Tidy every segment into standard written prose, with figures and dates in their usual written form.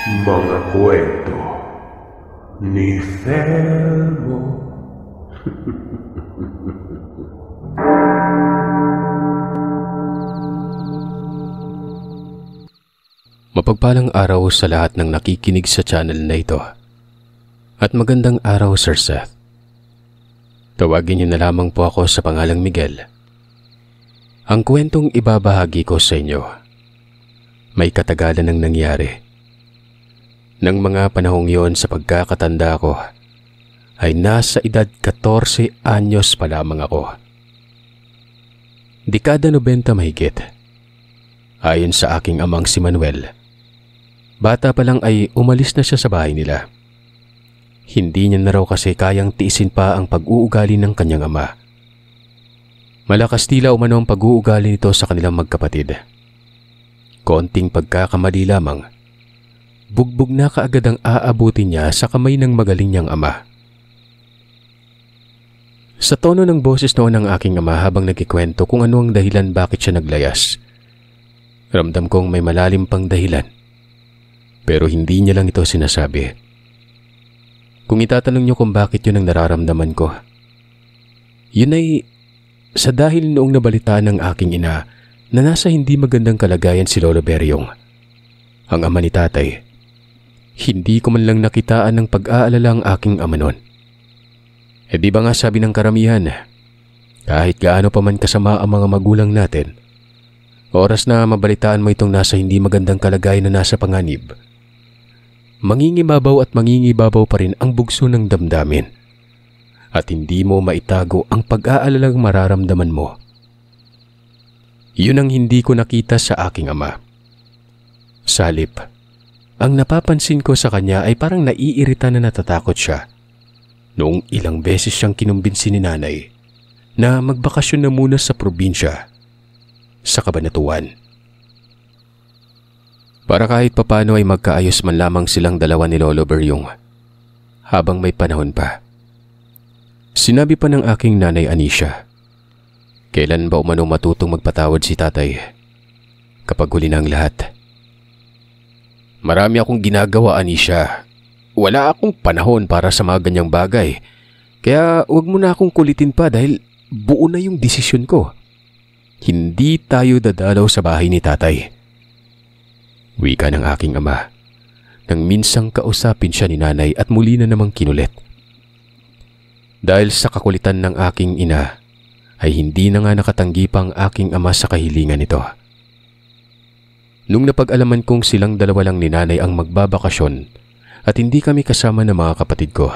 Mga kwento ni Felmo. Mapagpalang araw sa lahat ng nakikinig sa channel na ito. At magandang araw, Sir Seth. Tawagin niyo na lamang po ako sa pangalang Miguel. Ang kwentong ibabahagi ko sa inyo, may katagalan ng nangyari. Nang mga panahong yon sa pagkakatanda ko, ay nasa edad 14 anyos pa lamang ako. Dekada 90 mahigit. Ayon sa aking amang si Manuel, bata pa lang ay umalis na siya sa bahay nila. Hindi niya na raw kasi kayang tiisin pa ang pag-uugali ng kanyang ama. Malakas tila umano ang pag-uugali nito sa kanilang magkapatid. Konting pagkakamali lamang, bugbog na kaagad ang aabutin niya sa kamay ng magaling niyang ama. Sa tono ng boses noon ng aking ama habang nagkikwento kung ano ang dahilan bakit siya naglayas, ramdam kong may malalim pang dahilan. Pero hindi niya lang ito sinasabi. Kung itatanong niyo kung bakit yun ang nararamdaman ko, yun ay sa dahil noong nabalitaan ng aking ina na nasa hindi magandang kalagayan si Lolo Beryong, ang ama ni tatay. Hindi ko man lang nakitaan ng pag-aalala ang aking ama noon. E di ba nga sabi ng karamihan, kahit gaano pa man kasama ang mga magulang natin, oras na mabalitaan mo itong nasa hindi magandang kalagayan na nasa panganib, mangingibabaw at mangingibabaw pa rin ang bugso ng damdamin at hindi mo maitago ang pag-aalalang mararamdaman mo. Yun ang hindi ko nakita sa aking ama. Sa halip, ang napapansin ko sa kanya ay parang naiirita na natatakot siya noong ilang beses siyang kinumbinsi ni nanay na magbakasyon na muna sa probinsya, sa Cabanatuan. Para kahit papano ay magkaayos man lamang silang dalawa ni Lolo Beryong habang may panahon pa. Sinabi pa ng aking nanay Anisha, kailan ba umano matutong magpatawad si tatay kapag huli na ang lahat? Marami akong ginagawa, Anisha. Wala akong panahon para sa mga ganyang bagay. Kaya huwag mo na akong kulitin pa dahil buo na yung desisyon ko. Hindi tayo dadalaw sa bahay ni tatay. Wika ng aking ama nang minsang kausapin siya ni nanay at muli na namang kinulit. Dahil sa kakulitan ng aking ina, ay hindi na nga nakatanggi pa ang aking ama sa kahilingan nito. Nung napag-alaman kong silang dalawa lang ni nanay ang magbabakasyon at hindi kami kasama ng mga kapatid ko,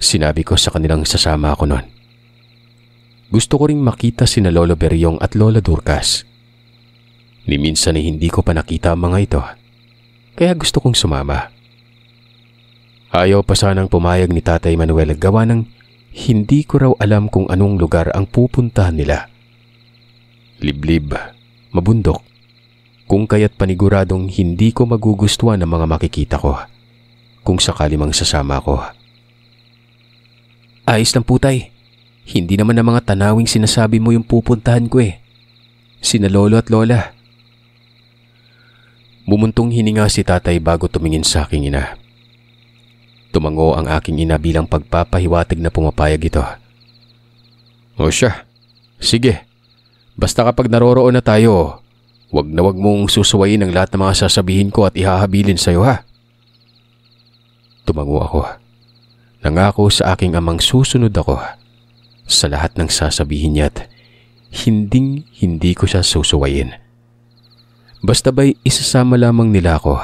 sinabi ko sa kanilang sasama ako noon. Gusto ko ring makita sina Lolo Beryong at Lola Durcas. Ni minsan ay hindi ko pa nakita ang mga ito, kaya gusto kong sumama. Ayaw pa sanang pumayag ni Tatay Manuel gawa ng hindi ko raw alam kung anong lugar ang pupuntahan nila. Liblib, mabundok, kung kaya't paniguradong hindi ko magugustuhan ang mga makikita ko kung sakali mang sasama ko. Ayos lang po, Tay. Hindi naman ang mga tanawing sinasabi mo yung pupuntahan ko eh. Sina Lolo at Lola. Bumuntong hininga si tatay bago tumingin sa aking ina. Tumango ang aking ina bilang pagpapahiwatig na pumapayag ito. O siya, sige. Basta kapag naroroon na tayo, wag na wag mong susuwayin ang lahat ng mga sasabihin ko at ihahabilin sa'yo, ha? Tumango ako. Nangako sa aking amang susunod ako sa lahat ng sasabihin niya at hindi ko siya susuwayin. Basta ba'y isasama lamang nila ako.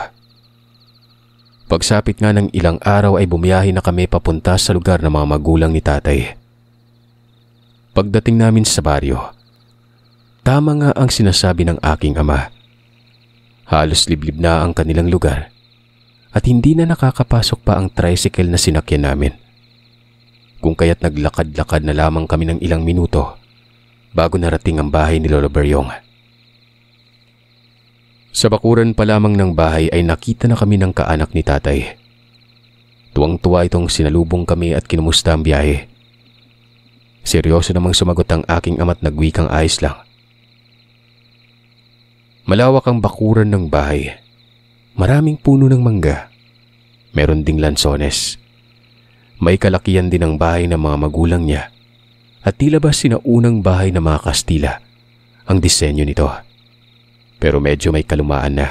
Pagsapit nga ng ilang araw ay bumiyahe na kami papunta sa lugar ng mga magulang ni tatay. Pagdating namin sa baryo, tama nga ang sinasabi ng aking ama. Halos liblib na ang kanilang lugar at hindi na nakakapasok pa ang tricycle na sinakyan namin. Kung kaya't naglakad-lakad na lamang kami ng ilang minuto bago narating ang bahay ni Lolo Beryong. Sa bakuran pa lamang ng bahay ay nakita na kami ng kaanak ni tatay. Tuwang-tuwa itong sinalubong kami at kinumusta ang biyahe. Seryoso namang sumagot ang aking ama't nagwikang ayos lang. Malawak ang bakuran ng bahay. Maraming puno ng mangga. Meron ding lansones. May kalakihan din ang bahay ng mga magulang niya at tila ba sinaunang bahay ng mga Kastila ang disenyo nito. Pero medyo may kalumaan na.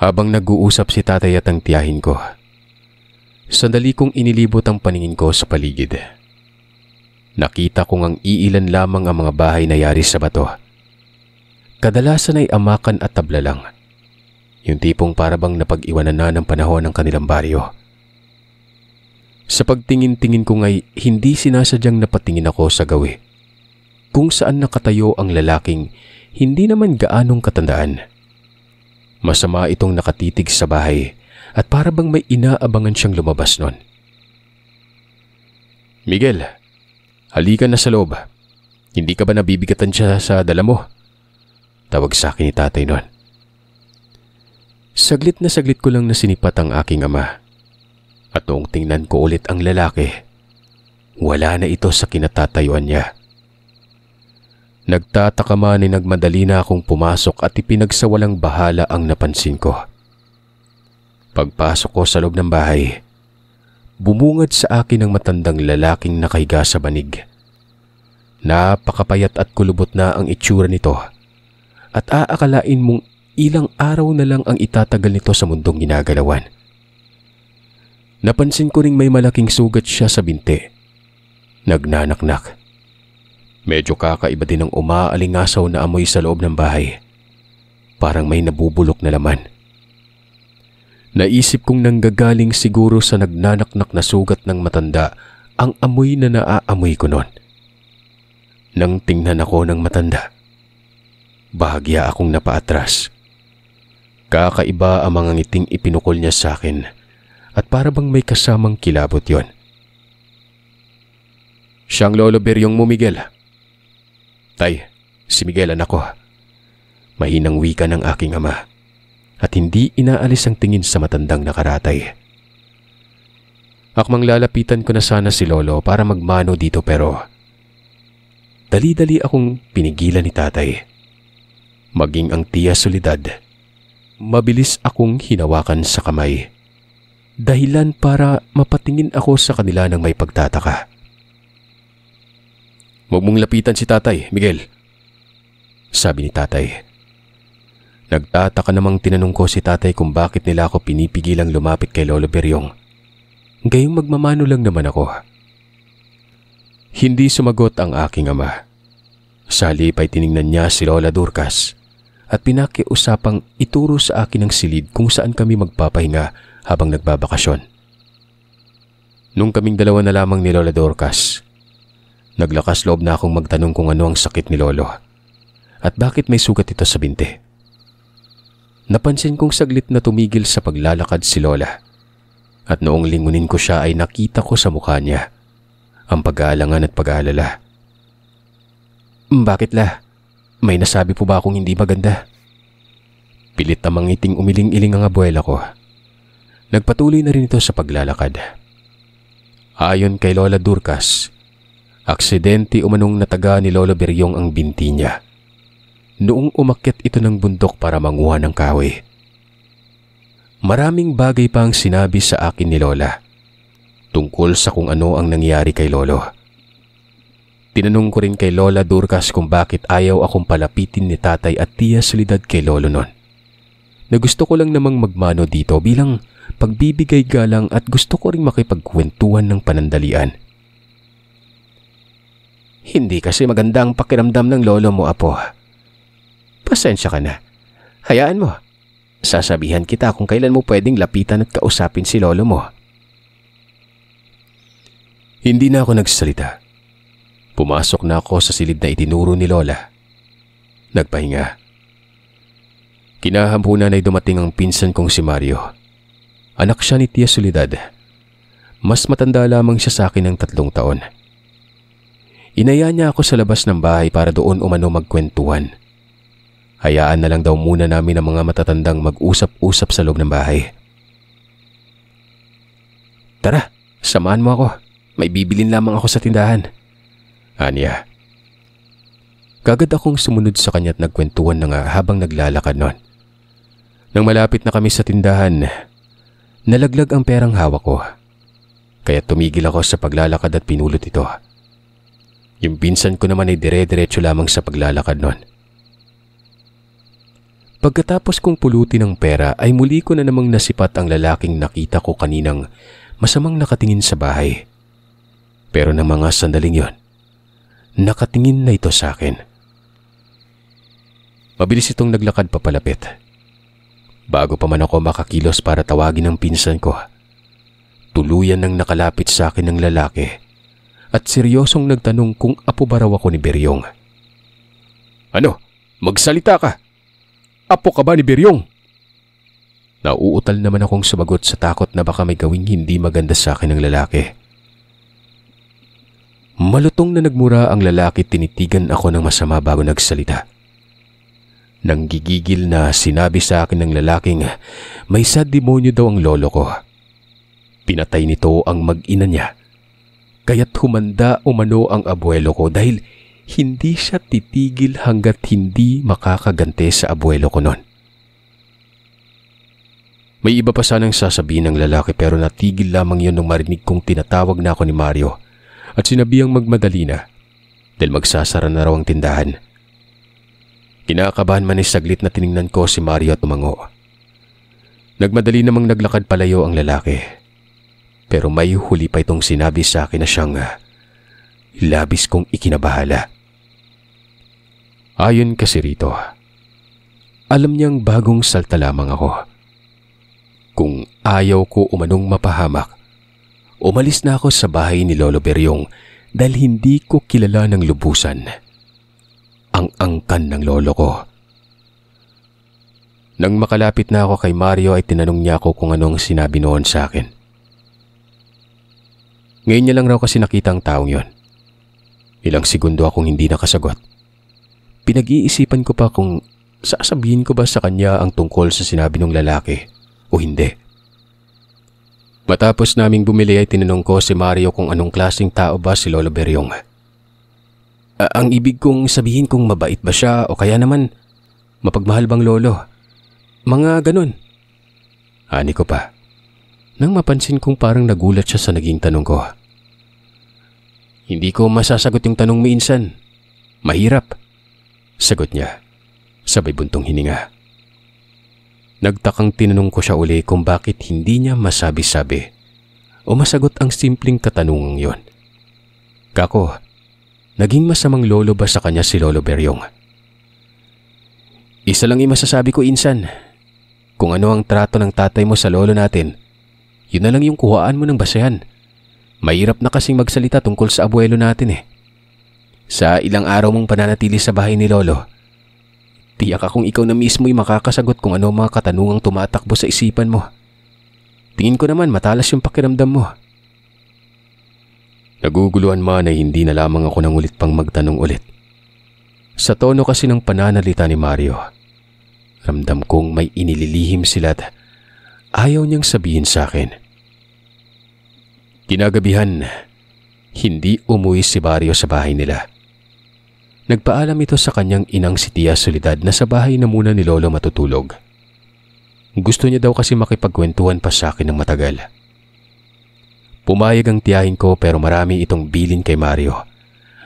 Habang nag-uusap si tatay at ang tiyahin ko, sandali kong inilibot ang paningin ko sa paligid. Nakita kong ang iilan lamang ang mga bahay na yari sa bato. Kadalasan ay amakan at tabla lang. Yung tipong parabang napag-iwanan na ng panahon ng kanilang baryo. Sa pagtingin-tingin ko nga'y hindi sinasadyang napatingin ako sa gawi, kung saan nakatayo ang lalaking hindi naman gaanong katandaan. Masama itong nakatitig sa bahay at parabang may inaabangan siyang lumabas nun. "Miguel, halika na sa loob. Hindi ka ba nabibigatan siya sa dala mo?" Tawag sa akin ni tatay nun. Saglit na saglit ko lang nasinipat ang aking ama. At noong tingnan ko ulit ang lalaki, wala na ito sa kinatatayuan niya. Nagtataka man ay nagmadali na akong pumasok at ipinagsawalang bahala ang napansin ko. Pagpasok ko sa loob ng bahay, bumungad sa akin ang matandang lalaking nakahiga sa banig. Napakapayat at kulubot na ang itsura nito at aakalain mong ilang araw na lang ang itatagal nito sa mundong ginagalawan. Napansin ko ring may malaking sugat siya sa binti. Nagnanaknak. Medyo kakaiba din ang umaalingasaw na amoy sa loob ng bahay. Parang may nabubulok na laman. Naisip kong nanggagaling siguro sa nagnanaknak na sugat ng matanda ang amoy na naaamoy ko noon. Nang tingnan ako ng matanda, bahagya akong napaatras. Kakaiba ang mga ngiting ipinukol niya sa akin at parabang may kasamang kilabot yon. "Siyang Lolo Beryong mo, Miguel." "Tay, si Miguel anak ko." Mahinang wika ng aking ama at hindi inaalis ang tingin sa matandang nakaratay. Akmang lalapitan ko na sana si Lolo para magmano dito pero dali-dali akong pinigilan ni tatay. Maging ang tiya Soledad, mabilis akong hinawakan sa kamay. Dahilan para mapatingin ako sa kanila ng may pagtataka. "Huwag mong lapitan si tatay, Miguel," sabi ni tatay. Nagtataka namang tinanong ko si tatay kung bakit nila ako pinipigilang lumapit kay Lolo Beryong. Gayong magmamano lang naman ako. Hindi sumagot ang aking ama. Sa halip ay tiningnan niya si Lola Dorcas at pinakiusapang ituro sa akin ang silid kung saan kami magpapahinga habang nagbabakasyon. Nung kaming dalawa na lamang ni Lola Dorcas, naglakas loob na akong magtanong kung ano ang sakit ni Lolo at bakit may sugat ito sa binti. Napansin kong saglit na tumigil sa paglalakad si Lola at noong lingunin ko siya ay nakita ko sa mukha niya ang pag-aalangan at pag-aalala. "Bakit la? May nasabi po ba akong hindi maganda?" Pilit namang ngiting umiling-iling ang abuela ko. Nagpatuloy na rin ito sa paglalakad. Ayon kay Lola Dorcas, aksidente umanong nataga ni Lolo Beryong ang binti niya noong umakyat ito ng bundok para manguha ng kahoy. Maraming bagay pa ang sinabi sa akin ni Lola tungkol sa kung ano ang nangyari kay Lolo. Tinanong ko rin kay Lola Dorcas kung bakit ayaw akong palapitin ni tatay at tiya Soledad kay Lolo nun. Na gusto ko lang namang magmano dito bilang pagbibigay galang at gusto ko rin makipagkwentuhan ng panandalian. "Hindi kasi maganda ang pakiramdam ng lolo mo, apo. Pasensya ka na. Hayaan mo. Sasabihan kita kung kailan mo pwedeng lapitan at kausapin si lolo mo." Hindi na ako nagsalita. Pumasok na ako sa silid na itinuro ni Lola. Nagpahinga. Kinahampunan ay dumating ang pinsan kong si Mario. Anak siya ni Tia Soledad. Mas matanda lamang siya sa akin ng 3 taon. Inaya niya ako sa labas ng bahay para doon umano magkwentuhan. Hayaan na lang daw muna namin ang mga matatandang mag-usap-usap sa loob ng bahay. "Tara, samahan mo ako. May bibilin lamang ako sa tindahan," aniya. Kagad akong sumunod sa kanya at nagkwentuhan na nga habang naglalakad nun. Nang malapit na kami sa tindahan, nalaglag ang perang hawak ko. Kaya tumigil ako sa paglalakad at pinulot ito. Yung pinsan ko naman ay dire-diretso lamang sa paglalakad nun. Pagkatapos kong pulutin ang pera ay muli ko na namang nasipat ang lalaking nakita ko kaninang masamang nakatingin sa bahay. Pero ng mga sandaling yon, nakatingin na ito sa akin. Mabilis itong naglakad papalapit. Bago pa man ako makakilos para tawagin ang pinsan ko, tuluyan nang nakalapit sa akin ng lalaki at seryosong nagtanong kung apo ba raw ako ni Beryong. Ano? Magsalita ka! Apo ka ba ni Beryong? Nauutal naman akong sumagot sa takot na baka may gawing hindi maganda sa akin ng lalaki. Malutong na nagmura ang lalaki, tinitigan ako ng masama bago nagsalita. Nang gigigil na sinabi sa akin ng lalaking may sad demonyo daw ang lolo ko. Pinatay nito ang mag-ina niya, kaya't humanda umano ang abuelo ko dahil hindi siya titigil hanggat hindi makakagante sa abuelo ko noon. May iba pa sanang sasabihin ng lalaki pero natigil lamang yun nung marinig kong tinatawag na ako ni Mario at sinabihang magmadali na dahil magsasara na raw ang tindahan. Kinakabahan man ay saglit na tiningnan ko si Mario at tumango. Nagmadali namang naglakad palayo ang lalaki. Pero may huli pa itong sinabi sa akin na siyang labis kong ikinabahala. Ayon kasi rito, alam niyang bagong salta lamang ako. Kung ayaw ko umanong mapahamak, umalis na ako sa bahay ni Lolo Beryong dahil hindi ko kilala ng lubusan ang angkan ng lolo ko. Nang makalapit na ako kay Mario ay tinanong niya ako kung anong sinabi noon sa akin. Ngayon niya lang raw kasi nakita ang taong yon. Ilang segundo akong hindi nakasagot. Pinag-iisipan ko pa kung sasabihin ko ba sa kanya ang tungkol sa sinabi ng lalaki o hindi. Matapos naming bumili ay tinanong ko si Mario kung anong klaseng tao ba si Lolo Beryong. Ang ibig kong sabihin kung mabait ba siya o kaya naman mapagmahal bang lolo. Mga ganun. Ani ko pa. Nang mapansin kong parang nagulat siya sa naging tanong ko. Hindi ko masasagot yung tanong mo insan. Mahirap. Sagot niya. Sabay buntong hininga. Nagtakang tinanong ko siya uli kung bakit hindi niya masabi-sabi o masagot ang simpleng katanungang yon. Kako, naging masamang lolo ba sa kanya si Lolo Beryong? Isa lang yung masasabi ko insan. Kung ano ang trato ng tatay mo sa lolo natin, yun na lang yung kuhaan mo ng basehan. Mahirap na kasing magsalita tungkol sa abuelo natin eh. Sa ilang araw mong pananatili sa bahay ni lolo, tiyak akong ikaw na mismo yung makakasagot kung ano mga katanungang tumatakbo sa isipan mo. Tingin ko naman matalas yung pakiramdam mo. Naguguluhan man ay hindi na lamang ako nang ulit pang magtanong ulit. Sa tono kasi ng pananalita ni Mario, ramdam kong may inililihim sila at ayaw niyang sabihin sa akin. Kinagabihan, hindi umuwi si Mario sa bahay nila. Nagpaalam ito sa kanyang inang si Tia Soledad na sa bahay na muna ni Lolo matutulog. Gusto niya daw kasi makipagkwentuhan pa sa akin ng matagal. Pumayag ang tiyahin ko pero marami itong bilin kay Mario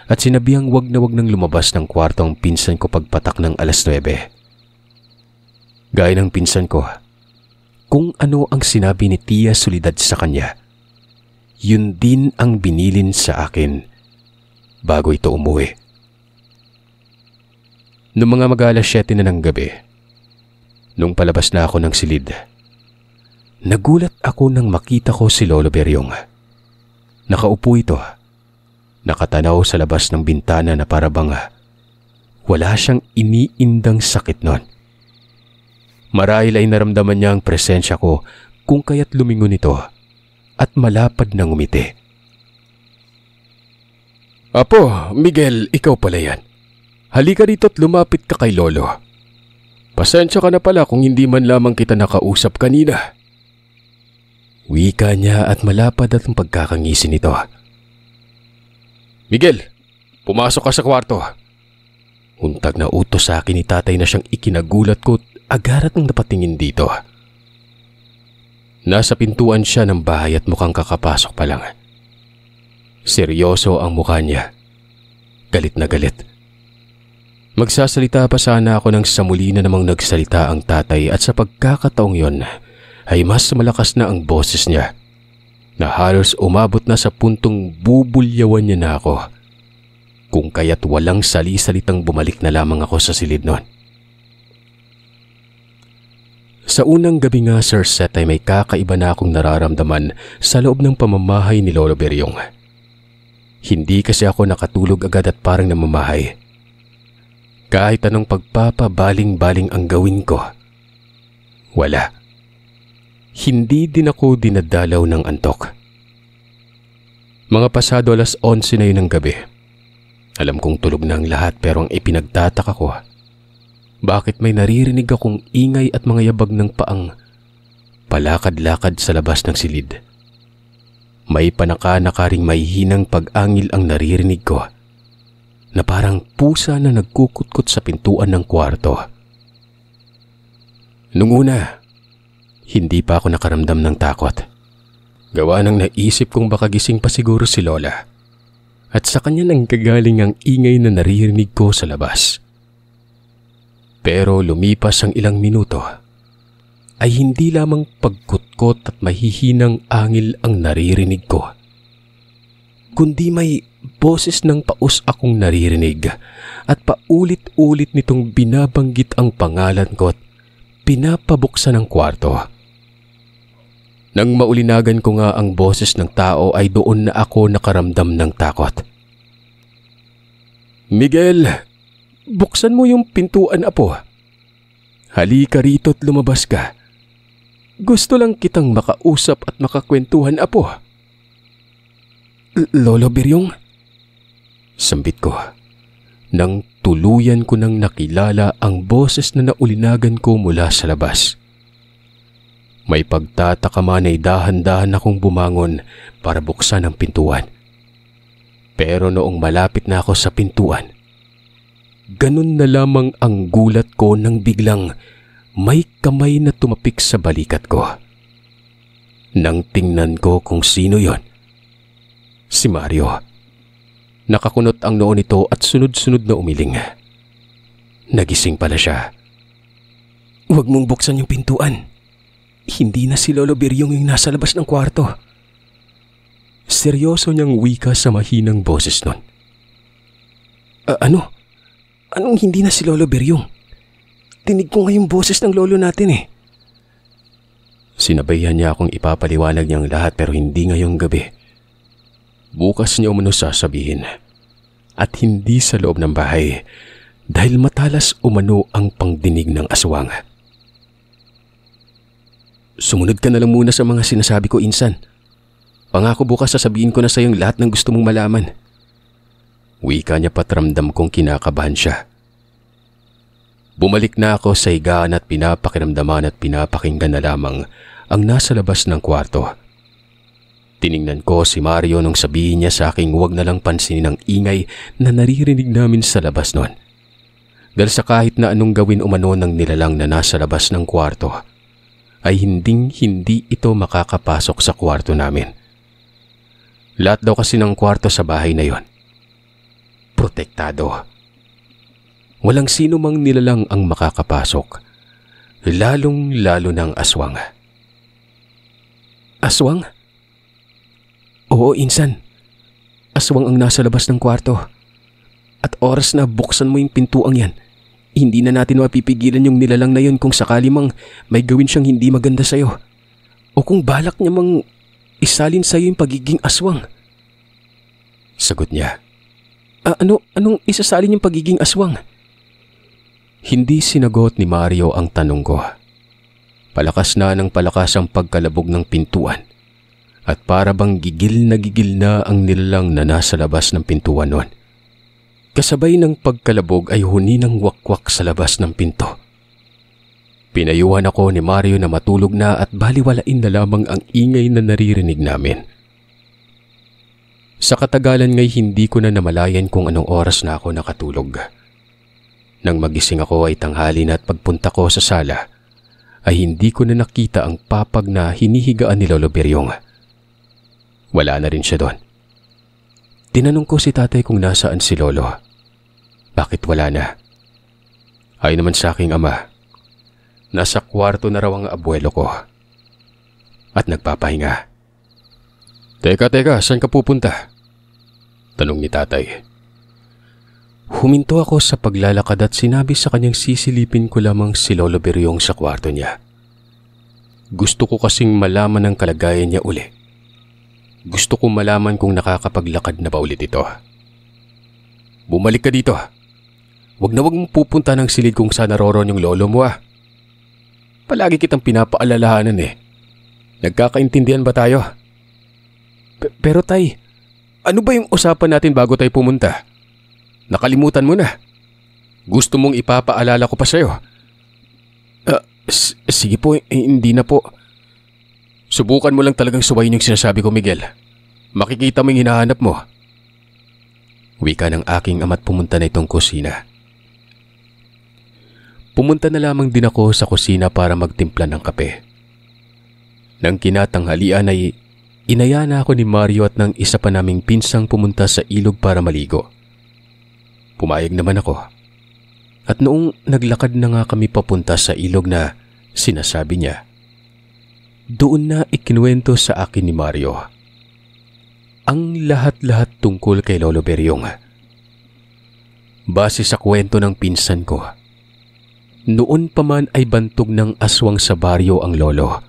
at sinabihang wag na wag nang lumabas ng kwarto ang pinsan ko pagpatak ng 9:00. Gaya ng pinsan ko, kung ano ang sinabi ni Tia Soledad sa kanya, yun din ang binilin sa akin bago ito umuwi. Noong mga mag-alas 7 na ng gabi, nung palabas na ako ng silid, nagulat ako nang makita ko si Lolo Beryong. Nakaupo ito, nakatanaw sa labas ng bintana na para bang wala siyang iniindang sakit nun. Marahil ay naramdaman niya ang presensya ko kung kaya't lumingon ito at malapad na ngumiti. Apo, Miguel, ikaw pala yan. Halika rito at lumapit ka kay Lolo. Pasensya ka na pala kung hindi man lamang kita nakausap kanina. Wika niya at malapad at ang pagkakangisin nito. Miguel, pumasok ka sa kwarto. Untag na utos sa akin ni tatay na siyang ikinagulat ko agarat ng napatingin dito. Nasa pintuan siya ng bahay at mukhang kakapasok pa lang. Seryoso ang mukha niya. Galit na galit. Magsasalita pa sana ako nang sa muli na namang nagsalita ang tatay at sa pagkakataong yon ay mas malakas na ang boses niya na halos umabot na sa puntong bubulyawan niya na ako. Kung kaya't walang sali-salitang bumalik na lamang ako sa silid nun. Sa unang gabi nga, Sir Seth, ay may kakaiba na akong nararamdaman sa loob ng pamamahay ni Lolo Beryong. Hindi kasi ako nakatulog agad at parang namamahay. Kahit anong pagpapabaling-baling ang gawin ko, wala. Hindi din ako dinadalaw ng antok. Mga pasado 11:00 na yun ng gabi. Alam kong tulog na ang lahat pero ang ipinagtataka ko, bakit may naririnig akong ingay at mga yabag ng paang palakad-lakad sa labas ng silid. May panaka-naka ring may hinang pag-angil ang naririnig ko na parang pusa na nagkukutkot sa pintuan ng kwarto. Nung una, hindi pa ako nakaramdam ng takot. Gawa ng naisip kong baka gising pa siguro si Lola at sa kanya nang kagaling ang ingay na naririnig ko sa labas. Pero lumipas ang ilang minuto ay hindi lamang pagkutkot at mahihinang angil ang naririnig ko, kundi may boses ng paus akong naririnig at paulit-ulit nitong binabanggit ang pangalan ko at pinapabuksan ang kwarto. Nang maulinagan ko nga ang boses ng tao ay doon na ako nakaramdam ng takot. "Miguel, buksan mo yung pintuan, apo. Halika rito at lumabas ka. Gusto lang kitang makausap at makakwentuhan, apo." "Lolo Beryong?" Sambit ko nang tuluyan ko nang nakilala ang boses na naulinagan ko mula sa labas. May pagtataka man ay dahan-dahan akong bumangon para buksan ang pintuan. Pero noong malapit na ako sa pintuan, ganun na lamang ang gulat ko nang biglang may kamay na tumapik sa balikat ko. Nang tingnan ko kung sino yon, si Mario. Nakakunot ang noo nito at sunod-sunod na umiling. Nagising pala siya. "Huwag mong buksan yung pintuan. Hindi na si Lolo Beryong yung nasa labas ng kwarto." Seryoso niyang wika sa mahinang boses nun. Ano? Anong hindi na si Lolo Beryong? Tinig ko nga yung boses ng lolo natin eh." Sinabayan niya akong ipapaliwanag niyang lahat pero hindi ngayong gabi. Bukas niya umano sasabihin. At hindi sa loob ng bahay dahil matalas umano ang pangdinig ng aswang. "Sumunod ka na lang muna sa mga sinasabi ko, insan. Pangako bukas sasabihin ko na sa iyong lahat ng gusto mong malaman." Wika niya pat ramdam kong kinakabahan siya. Bumalik na ako sa higaan at pinapakiramdaman at pinapakinggan na lamang ang nasa labas ng kwarto. Tiningnan ko si Mario nung sabihin niya sa aking huwag na lang pansinin ang ingay na naririnig namin sa labas noon. Dahil sa kahit na anong gawin umano ng nilalang na nasa labas ng kwarto, ay hindi ito makakapasok sa kwarto namin. Lahat daw kasi ng kwarto sa bahay na yon protektado. Walang sino mang nilalang ang makakapasok, lalong-lalo ng aswang. "Aswang?" "Oo, insan. Aswang ang nasa labas ng kwarto. At oras na buksan mo yung pintuang yan, hindi na natin mapipigilan yung nilalang na yun kung sakali mang may gawin siyang hindi maganda sa'yo. O kung balak niya mang isalin sa'yo yung pagiging aswang." Sagot niya. Anong isasalin yung pagiging aswang?" Hindi sinagot ni Mario ang tanong ko. Palakas na ng palakas ang pagkalabog ng pintuan at para bang gigil na ang nilalang na nasa labas ng pintuan noon. Kasabay ng pagkalabog ay huni ng wakwak sa labas ng pinto. Pinayuhan ako ni Mario na matulog na at baliwalain na lamang ang ingay na naririnig namin. Sa katagalan ngay hindi ko na namalayan kung anong oras na ako nakatulog. Nang magising ako ay tanghali na at pagpunta ko sa sala ay hindi ko na nakita ang papag na hinihigaan ni Lolo Biryong. Wala na rin siya doon. Tinanong ko si tatay kung nasaan si Lolo. Bakit wala na? Ay naman sa aking ama, nasa kwarto na raw ang abuelo ko at nagpapahinga. Teka, saan ka pupunta? Tanong ni tatay. Huminto ako sa paglalakad at sinabi sa kanyang sisilipin ko lamang si Lolo Biryong sa kwarto niya. Gusto ko kasing malaman ang kalagayan niya uli. Gusto ko malaman kung nakakapaglakad na ba ulit ito. Bumalik ka dito. Wag mong pupunta ng silid kung saan naroon yung lolo mo ah. Palagi kitang pinapaalalahanan eh. Nagkakaintindihan ba tayo? Pero tay, ano ba yung usapan natin bago tayo pumunta? Nakalimutan mo na. Gusto mong ipapaalala ko pa sa'yo? Sige po, hindi na po. Subukan mo lang talagang suwayin yung sinasabi ko, Miguel. Makikita mo yung hinahanap mo. Wika ng aking ama't pumunta na itong kusina. Pumunta na lamang din ako sa kusina para magtimpla ng kape. Nang kinatanghalian ay inaya na ako ni Mario at ng isa pa naming pinsang pumunta sa ilog para maligo. Pumayag naman ako. At noong naglakad na nga kami papunta sa ilog na sinasabi niya, doon na ikinuwento sa akin ni Mario ang lahat-lahat tungkol kay Lolo Biryong. Base sa kwento ng pinsan ko, noon pa man ay bantog ng aswang sa baryo ang lolo.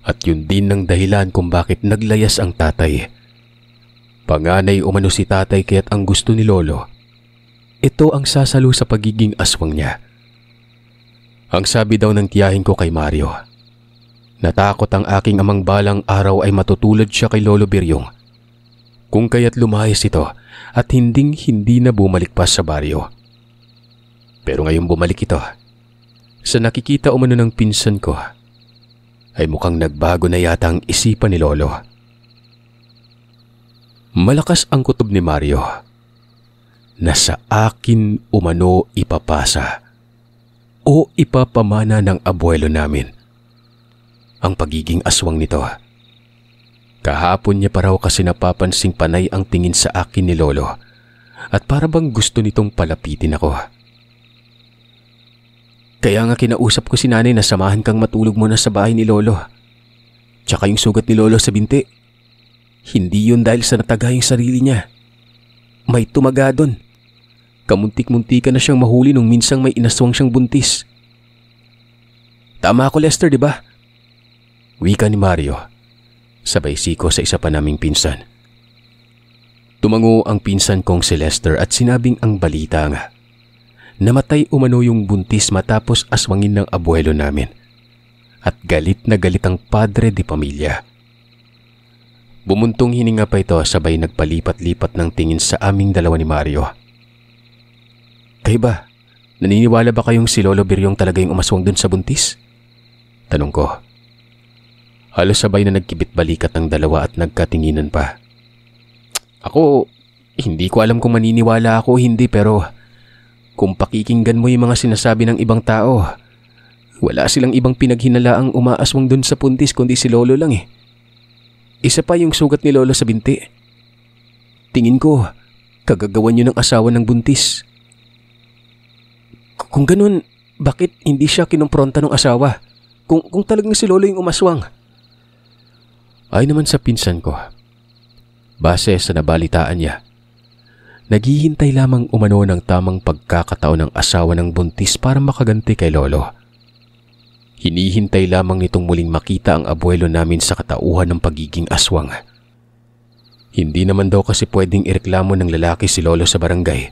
At yun din ang dahilan kung bakit naglayas ang tatay. Panganay umano si tatay kaya't ang gusto ni lolo, ito ang sasalo sa pagiging aswang niya. Ang sabi daw ng tiyahin ko kay Mario, natakot ang aking amang balang araw ay matutulad siya kay Lolo Biryong. Kung kaya't lumayas ito at hindi na bumalik pa sa baryo. Pero ngayong bumalik ito, sa nakikita umano ng pinsan ko, ay mukhang nagbago na yata ang isipan ni Lolo. Malakas ang kutob ni Mario na sa akin umano ipapasa o ipapamana ng abuelo namin ang pagiging aswang nito. Kahapon niya pa raw kasi napapansing panay ang tingin sa akin ni Lolo at para bang gusto nitong palapitin ako. Kaya nga kinausap ko si nanay na samahan kang matulog muna sa bahay ni Lolo. Tsaka yung sugat ni Lolo sa binti, hindi yun dahil sa nataga yung sarili niya. May tumaga doon. Kamuntik-muntika na siyang mahuli nung minsang may inaswang siyang buntis. Tama ako, Lester, di ba? Wika ni Mario, sabay siko sa isa pa naming pinsan. Tumango ang pinsan kong si Lester at sinabing ang balita nga. Namatay umano yung buntis matapos aswangin ng abuelo namin. At galit na galit ang padre de pamilya. Bumuntong hininga pa ito sabay nagpalipat-lipat ng tingin sa aming dalawa ni Mario. Kayo ba? Naniniwala ba kayong si Lolo Biryong talaga yung umaswang dun sa buntis? Tanong ko. Halos sabay na nagkibit balikat ng dalawa at nagkatinginan pa. Ako, hindi ko alam kung maniniwala ako o hindi pero kung pakikinggan mo yung mga sinasabi ng ibang tao, wala silang ibang pinaghinalaang umaaswang dun sa buntis kundi si Lolo lang eh. Isa pa yung sugat ni Lolo sa binti. Tingin ko, kagagawan yun ng asawa ng buntis. Kung ganun, bakit hindi siya kinumpronta ng asawa? Kung talagang si Lolo yung umaswang? Ay naman sa pinsan ko, base sa nabalitaan niya, naghihintay lamang umano ng tamang pagkakataon ng asawa ng buntis para makaganti kay Lolo. Hinihintay lamang nitong muling makita ang abuelo namin sa katauhan ng pagiging aswang. Hindi naman daw kasi pwedeng ireklamo ng lalaki si Lolo sa barangay.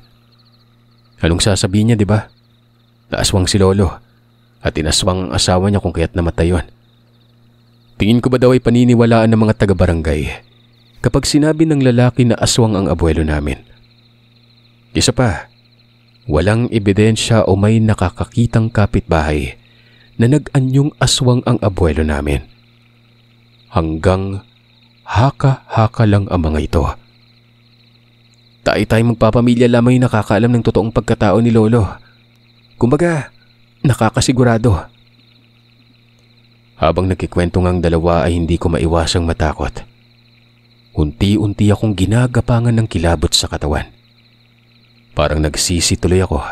Anong sasabihin niya, di ba? Naaswang si Lolo at inaswang ang asawa niya kung kaya't namatay yun. Tingin ko ba daw ay paniniwalaan ng mga taga-barangay kapag sinabi ng lalaki na aswang ang abuelo namin? Isa pa, walang ebidensya o may nakakakitang kapitbahay na nag-anyong aswang ang abuelo namin. Hanggang haka-haka lang ang mga ito. Tayo magpapamilya lamang yung nakakaalam ng totoong pagkatao ni Lolo. Kumbaga, nakakasigurado. Habang nagkikwento ngang dalawa ay hindi ko maiwasang matakot. Unti-unti akong ginagapangan ng kilabot sa katawan. Parang nagsisi tuloy ako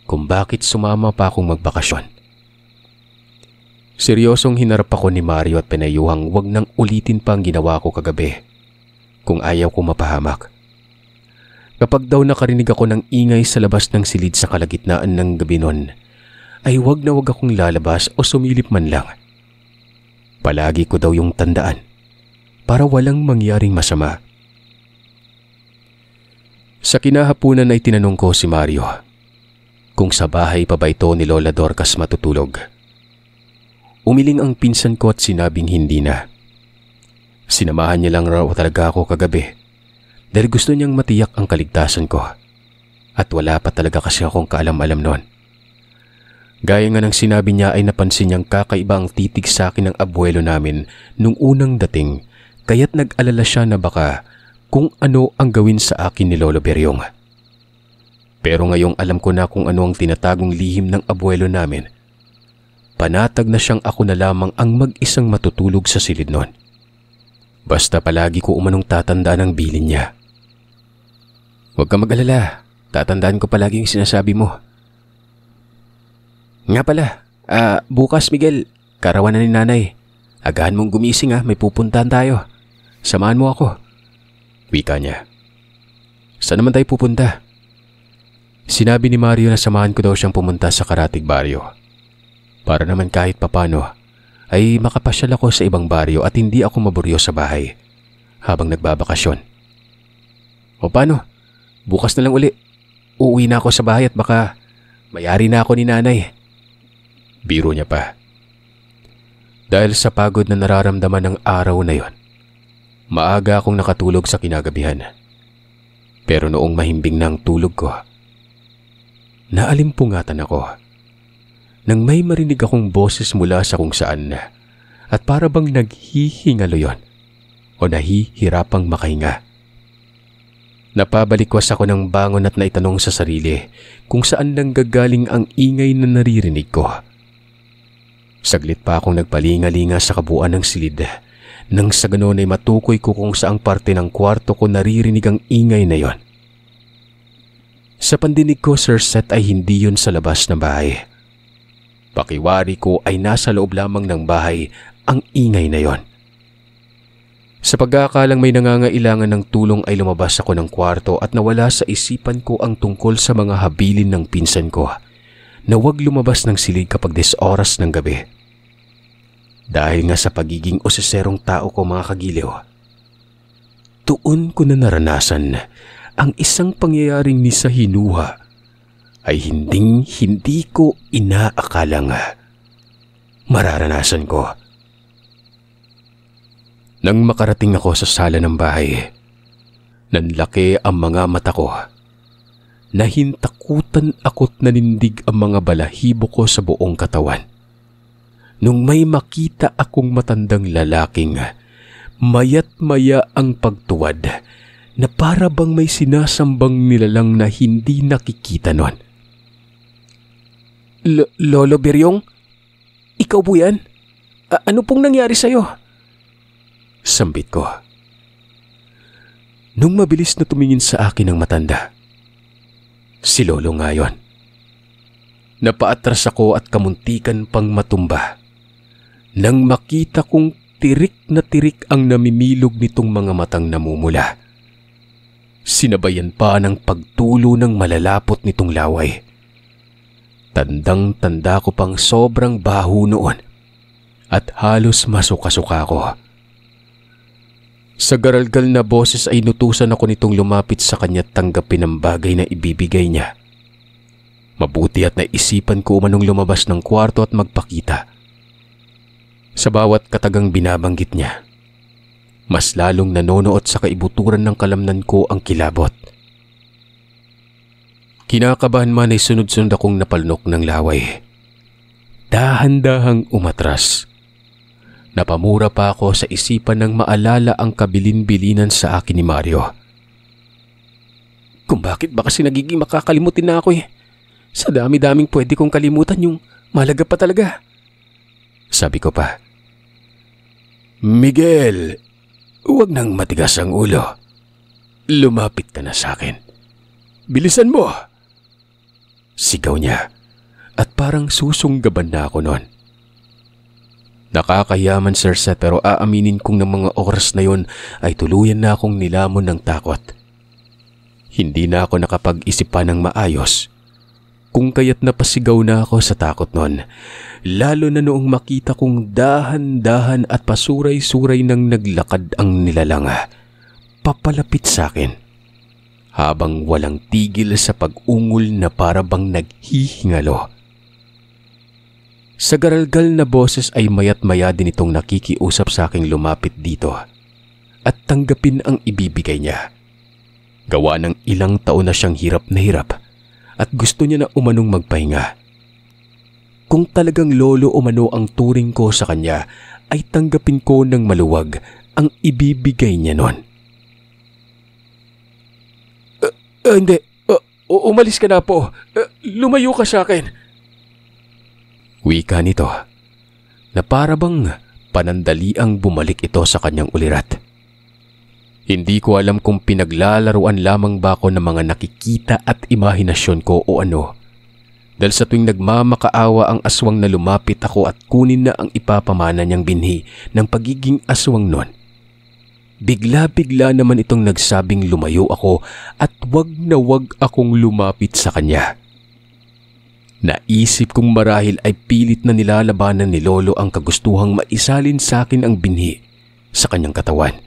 kung bakit sumama pa akong magbakasyon. Seryosong hinarap ako ni Mario at pinayuhang wag nang ulitin pa ang ginawa ko kagabi kung ayaw ko mapahamak. Kapag daw nakarinig ako ng ingay sa labas ng silid sa kalagitnaan ng gabi nun, ay wag na wag akong lalabas o sumilip man lang. Palagi ko daw yung tandaan para walang mangyaring masama. Sa kinahapunan ay tinanong ko si Mario kung sa bahay pa ba ito ni Lola Dorcas matutulog. Umiling ang pinsan ko at sinabing hindi na. Sinamahan niya lang raw talaga ako kagabi dahil gusto niyang matiyak ang kaligtasan ko at wala pa talaga kasi akong kaalam-alam noon. Gaya nga ng sinabi niya ay napansin niyang kakaiba ang titig sa akin ng abuelo namin nung unang dating, kaya't nag-alala siya na baka kung ano ang gawin sa akin ni Lolo Beryong. Pero ngayong alam ko na kung ano ang tinatagong lihim ng abuelo namin, panatag na siyang ako na lamang ang mag-isang matutulog sa silid nun. Basta palagi ko umanong tatandaan ang bilin niya. Huwag ka mag-alala, tatandaan ko palagi yung sinasabi mo. Nga pala, bukas Miguel, karawan na ni nanay. Agahan mong gumising may pupuntahan tayo. Samahan mo ako. Wika niya. Saan naman tayo pupunta? Sinabi ni Mario na samahan ko daw siyang pumunta sa Karatig Baryo. Para naman kahit papano ay makapasyal ako sa ibang baryo at hindi ako maburyo sa bahay habang nagbabakasyon. O paano? Bukas na lang uli. Uuwi na ako sa bahay at baka mayari na ako ni nanay. Biro niya pa. Dahil sa pagod na nararamdaman ng araw na yon, maaga akong nakatulog sa kinagabihan. Pero noong mahimbing na ang tulog ko, naalimpungatan ako nang may marinig akong boses mula sa kung saan at para bang naghihingalo yon o nahihirapang makahinga. Napabalikwas ako ng bangon at naitanong sa sarili kung saan nanggagaling ang ingay na naririnig ko. Saglit pa akong nagpalingalinga sa kabuuan ng silid nang sa ganon ay matukoy ko kung saang parte ng kwarto ko naririnig ang ingay na yon. Sa pandinig ko, Sir Seth, ay hindi yun sa labas ng bahay. Pakiwari ko ay nasa loob lamang ng bahay ang ingay na yon. Sa pag-aakalang may nangangailangan ng tulong ay lumabas ako ng kwarto at nawala sa isipan ko ang tungkol sa mga habilin ng pinsan ko na huwag lumabas ng silid kapag 10 oras ng gabi. Dahil nga sa pagiging oseserong tao ko, mga kagiliw, tuon ko na naranasan ang isang pangyayaring ni sa hinuha ay hindi ko inaakalang mararanasan ko. Nang makarating ako sa sala ng bahay, nanlaki ang mga mata ko. Nahintakutan ako't nanindig ang mga balahibo ko sa buong katawan. Nung may makita akong matandang lalaking mayat-maya ang pagtuwad na para bang may sinasambang nilalang na hindi nakikita nun. Lolo Beryong? Ikaw po yan? Ano pong nangyari sa'yo? Sambit ko. Nung mabilis na tumingin sa akin ang matanda, si Lolo nga yun. Napaatras ako at kamuntikan pang matumba nang makita kong tirik na tirik ang namimilog nitong mga matang namumula. Sinabayan pa ng pagtulo ng malalapot nitong laway. Tandang-tanda ko pang sobrang baho noon at halos masuka-suka ko. Sa garalgal na boses ay inutusan ako nitong lumapit sa kanya at tanggapin ang bagay na ibibigay niya. Mabuti at naisipan ko umanong lumabas ng kwarto at magpakita. Sa bawat katagang binabanggit niya, mas lalong nanonood sa kaibuturan ng kalamnan ko ang kilabot. Kinakabahan man ay sunod-sunod akong napalnok ng laway. Dahan-dahang umatras. Napamura pa ako sa isipan ng maalala ang kabilin-bilinan sa akin ni Mario. Kung bakit ba kasi nagiging makakalimutin na ako Sa dami-daming pwede kong kalimutan, yung mahalaga pa talaga. Sabi ko pa. Miguel, huwag nang matigas ang ulo. Lumapit ka na sa akin. Bilisan mo! Sigaw niya at parang susunggaban na ako noon. Nakakayaman, Sir Seth, pero aaminin kong ng mga oras na yon ay tuluyan na akong nilamon ng takot. Hindi na ako nakapag-isip pa ng maayos. Kung kaya't napasigaw na ako sa takot noon, lalo na noong makita kong dahan-dahan at pasuray-suray nang naglakad ang nilalanga, papalapit sa akin, habang walang tigil sa pag-ungol na para bang naghihingalo. Sa garalgal na boses ay mayat-maya din itong nakikiusap sa aking lumapit dito at tanggapin ang ibibigay niya. Gawa ng ilang taon na siyang hirap na hirap at gusto niya na umanong magpahinga. Kung talagang lolo umano ang turing ko sa kanya, ay tanggapin ko ng maluwag ang ibibigay niya nun. Hindi. Umalis ka na po. Lumayo ka sa akin. Wika nito na para bang panandaliang bumalik ito sa kanyang ulirat. Hindi ko alam kung pinaglalaruan lamang ba ako ng mga nakikita at imahinasyon ko o ano. Dahil sa tuwing nagmamakaawa ang aswang na lumapit ako at kunin na ang ipapamana niyang binhi ng pagiging aswang nun, bigla-bigla naman itong nagsabing lumayo ako at wag na wag akong lumapit sa kanya. Naisip kong marahil ay pilit na nilalabanan ni Lolo ang kagustuhang maisalin sa akin ang binhi sa kanyang katawan.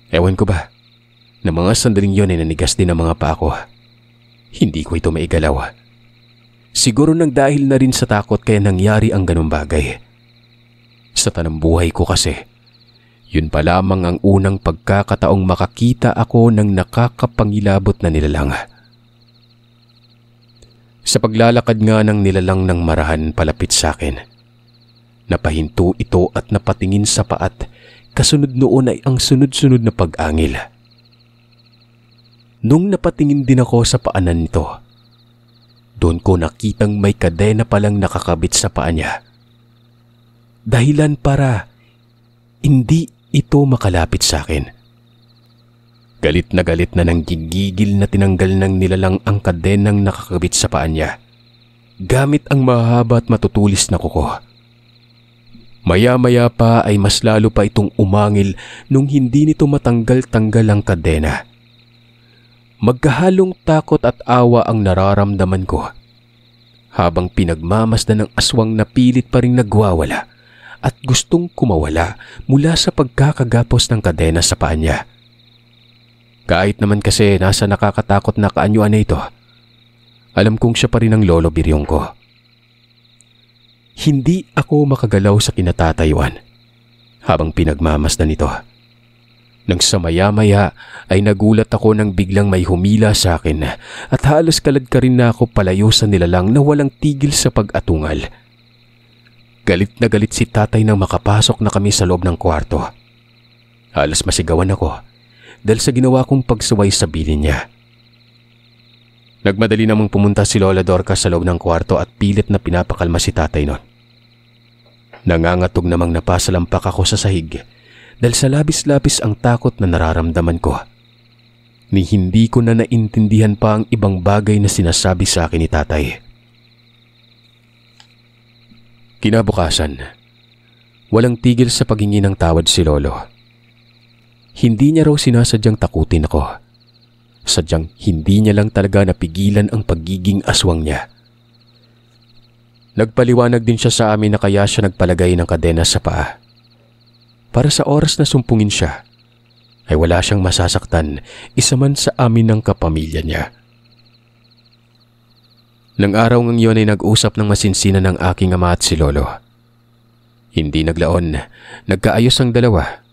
Ewan ko ba, na mga sandaling yon ay nanigas din ang mga paa ko. Hindi ko ito maigalaw. Siguro nang dahil na rin sa takot kaya nangyari ang ganung bagay. Sa tanang buhay ko kasi, yun pa lamang ang unang pagkakataong makakita ako ng nakakapangilabot na nilalang. Sa paglalakad nga ng nilalang ng marahan palapit sa akin, napahinto ito at napatingin sa paat. Kasunod noon ay ang sunod-sunod na pag-angil. Nung napatingin din ako sa paanan nito, doon ko nakitang may kadena palang nakakabit sa paa niya. Dahilan para hindi ito makalapit sa akin. Galit na nang gigigil na tinanggal ng nilalang ang kadenang nakakabit sa paa niya, gamit ang mahaba at matutulis na kuko. Maya-maya pa ay mas lalo pa itong umangil nung hindi nito matanggal-tanggal ang kadena. Magkahalong takot at awa ang nararamdaman ko habang pinagmamasdan ng aswang na pilit pa rin nagwawala at gustong kumawala mula sa pagkakagapos ng kadena sa paa niya. Kahit naman kasi nasa nakakatakot na kaanyuan na ito, alam kong siya pa rin ang lolo biryong ko. Hindi ako makagalaw sa kinatatayuan habang pinagmamasdan nito. Nang sa maya-maya ay nagulat ako nang biglang may humila sa akin at halos kalad ka rin na ako palayo sa nilalang na walang tigil sa pag-atungal. Galit na galit si tatay nang makapasok na kami sa loob ng kwarto. Halos masigawan ako dahil sa ginawa kong pagsuway sa bilin niya. Nagmadali namang pumunta si Lola Dorcas sa loob ng kwarto at pilit na pinapakalma si tatay nun. Nangangatog namang napasalampak ako sa sahig dahil sa labis-labis ang takot na nararamdaman ko. Ni hindi ko na naintindihan pa ang ibang bagay na sinasabi sa akin ni tatay. Kinabukasan, walang tigil sa paghingi ng tawad si Lolo. Hindi niya raw sinasadyang takutin ako. Sadyang hindi niya lang talaga napigilan ang pagiging aswang niya. Nagpaliwanag din siya sa amin na kaya siya nagpalagay ng kadena sa paa. Para sa oras na sumpungin siya, ay wala siyang masasaktan isa man sa amin ng kapamilya niya. Nang araw ng iyon ay nag-usap ng masinsinan ng aking ama at si Lolo. Hindi naglaon, nagkaayos ang dalawa,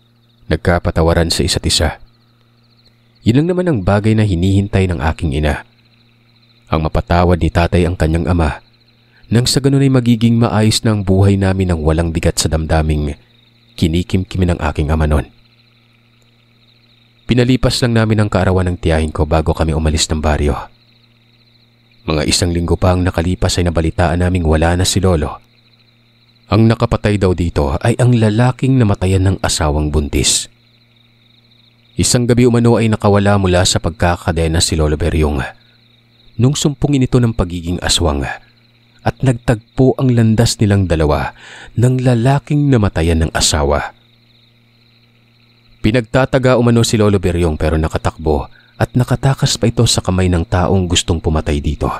nagkapatawaran sa isa't isa. Yun lang naman ang bagay na hinihintay ng aking ina. Ang mapatawad ni tatay ang kanyang ama, nang sa ganun ay magiging maayos na ang buhay namin ng walang bigat sa damdaming kinikim-kimi ng aking ama noon. Pinalipas lang namin ang kaarawan ng tiyahin ko bago kami umalis ng baryo. Mga 1 linggo pa ang nakalipas ay nabalitaan naming wala na si Lolo. Ang nakapatay daw dito ay ang lalaking namatayan ng asawang buntis. Isang gabi umano ay nakawala mula sa pagkakadena si Lolo Beryong nung sumpungin ito ng pagiging aswang at nagtagpo ang landas nilang dalawa ng lalaking namatayan ng asawa. Pinagtataga umano si Lolo Beryong pero nakatakbo at nakatakas pa ito sa kamay ng taong gustong pumatay dito.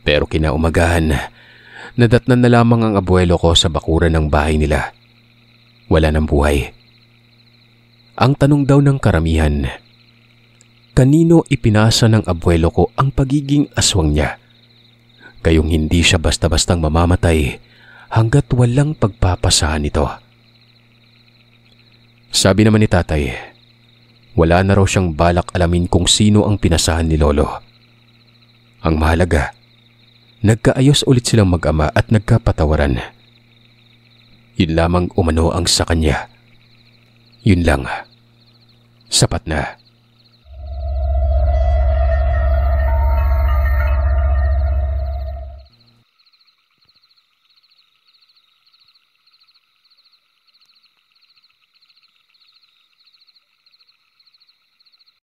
Pero kinaumagahan, nadatnan na lamang ang abuelo ko sa bakuran ng bahay nila. Wala ng buhay. Ang tanong daw ng karamihan, kanino ipinasa ng abuelo ko ang pagiging aswang niya? Gayong hindi siya basta-bastang mamamatay hanggat walang pagpapasahan nito. Sabi naman ni tatay, wala na raw siyang balak alamin kung sino ang pinasahan ni Lolo. Ang mahalaga, nagkaayos ulit silang mag-ama at nagkapatawaran. Yun lamang umano ang sa kanya. Yun lang. Sapat na.